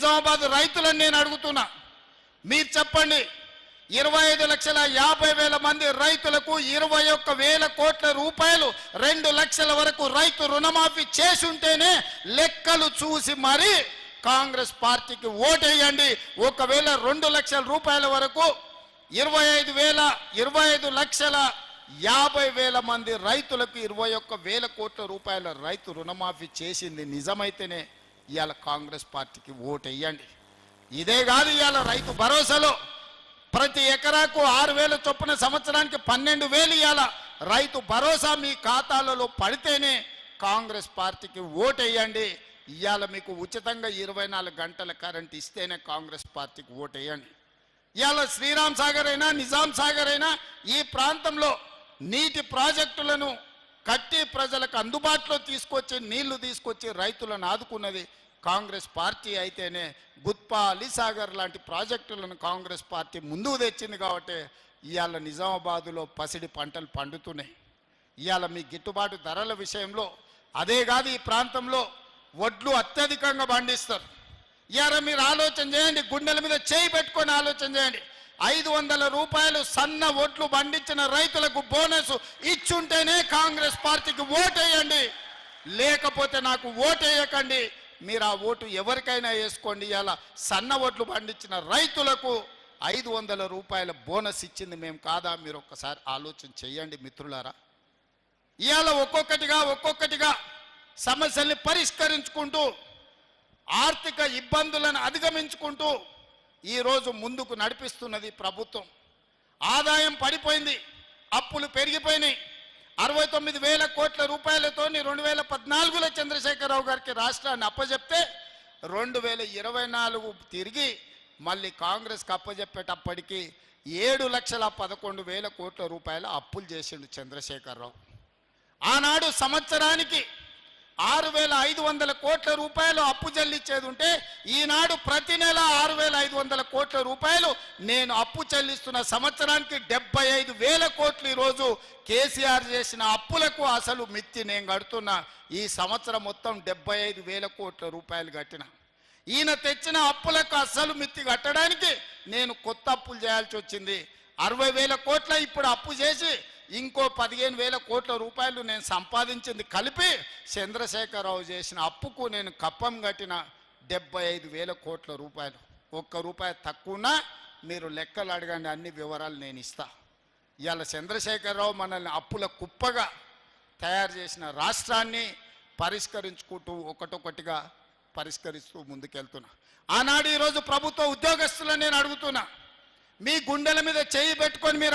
నిజామాబాద్ రైతులను నేను అడుగుతున్నా, మీరు చెప్పండి. 25,50,000 మంది రైతులకు 21,000 కోట్ల రూపాయలు 2 లక్షల వరకు రైతు రుణమాఫీ చేసి ఉంటేనే లెక్కలు చూసి మరి కాంగ్రెస్ పార్టీకి ఓటేయండి. ఒకవేళ 2 లక్షల రూపాయల వరకు 25,50,000 మంది రైతులకు 21,000 కోట్ల రూపాయల రైతు రుణమాఫీ చేసింది నిజమైతేనే ఇవాళ కాంగ్రెస్ పార్టీకి ఓటేయండి. ఇదే కాదు, ఇవాళ రైతు భరోసాలో ప్రతి ఎకరాకు 6,000 చొప్పున సంవత్సరానికి 12,000 ఇవాళ రైతు భరోసా మీ ఖాతాలలో పడితేనే కాంగ్రెస్ పార్టీకి ఓటేయండి. ఇవాళ మీకు ఉచితంగా 24 గంటల కరెంట్ ఇస్తేనే కాంగ్రెస్ పార్టీకి ఓటేయండి. ఇవాళ శ్రీరామ్ సాగర్ అయినా నిజాం సాగర్ అయినా ఈ ప్రాంతంలో నీటి ప్రాజెక్టులను కట్టి ప్రజలకు అందుబాటులో తీసుకొచ్చి నీళ్లు తీసుకొచ్చి రైతులను ఆదుకున్నది కాంగ్రెస్ పార్టీ అయితేనే గుత్పా అలీసాగర్ లాంటి ప్రాజెక్టులను కాంగ్రెస్ పార్టీ ముందుకు తెచ్చింది. కాబట్టి ఇవాళ నిజామాబాదులో పసిడి పంటలు పండుతున్నాయి. ఇవాళ మీ గిట్టుబాటు ధరల విషయంలో అదే కాదు, ఈ ప్రాంతంలో వడ్లు అత్యధికంగా పండిస్తారు. ఇవాళ మీరు ఆలోచన చేయండి, గుండెల మీద చేయి పెట్టుకొని ఆలోచన చేయండి. 500 రూపాయలు సన్న ఓట్లు పండించిన రైతులకు బోనస్ ఇచ్చుంటేనే కాంగ్రెస్ పార్టీకి ఓటేయండి, లేకపోతే నాకు ఓటేయకండి. మీరు ఆ ఓటు ఎవరికైనా వేసుకోండి. ఇలా సన్న ఓట్లు పండించిన రైతులకు 500 రూపాయల బోనస్ ఇచ్చింది మేము కాదా? మీరు ఒక్కసారి ఆలోచన చేయండి మిత్రులారా. ఇవాళ ఒక్కొక్కటిగా సమస్యల్ని పరిష్కరించుకుంటూ ఆర్థిక ఇబ్బందులను అధిగమించుకుంటూ ఈరోజు ముందుకు నడిపిస్తున్నది ప్రభుత్వం. ఆదాయం పడిపోయింది, అప్పులు పెరిగిపోయినాయి. 69,000 కోట్ల రూపాయలతో 2014లో చంద్రశేఖరరావు గారికి రాష్ట్రాన్ని అప్పచెప్తే 2024 తిరిగి మళ్ళీ కాంగ్రెస్కి అప్పచెప్పేటప్పటికి 7,11,000 కోట్ల రూపాయల అప్పులు చేసిండు చంద్రశేఖరరావు. ఆనాడు సంవత్సరానికి 6,500 కోట్ల రూపాయలు అప్పు చెల్లించేది ఉంటే ఈనాడు ప్రతి నెల 6,500 కోట్ల రూపాయలు నేను అప్పు చెల్లిస్తున్న సంవత్సరానికి 75,000 కోట్లు ఈరోజు కేసీఆర్ చేసిన అప్పులకు అసలు మిత్తి నేను కడుతున్నా. ఈ సంవత్సరం మొత్తం 75,000 కోట్ల రూపాయలు కట్టిన. ఈయన తెచ్చిన అప్పులకు అసలు మిత్తి కట్టడానికి నేను కొత్త అప్పులు చేయాల్సి వచ్చింది. 60,000 కోట్ల ఇప్పుడు అప్పు చేసి ఇంకో 15,000 కోట్ల రూపాయలు నేను సంపాదించింది కలిపి చంద్రశేఖరరావు చేసిన అప్పుకు నేను కప్పం కట్టిన 75,000 కోట్ల రూపాయలు. ఒక్క రూపాయి తక్కువనా మీరు లెక్కలు అడగండి, అన్ని వివరాలు నేను ఇస్తా. ఇవాళ చంద్రశేఖరరావు మనల్ని అప్పుల కుప్పగా తయారు చేసిన రాష్ట్రాన్ని పరిష్కరించుకుంటూ ఒకటొకటిగా పరిష్కరిస్తూ ముందుకెళ్తున్నా. ఆనాడు ఈరోజు ప్రభుత్వ ఉద్యోగస్తులను నేను అడుగుతున్నా, మీ గుండెల మీద చేయి పెట్టుకొని మీరు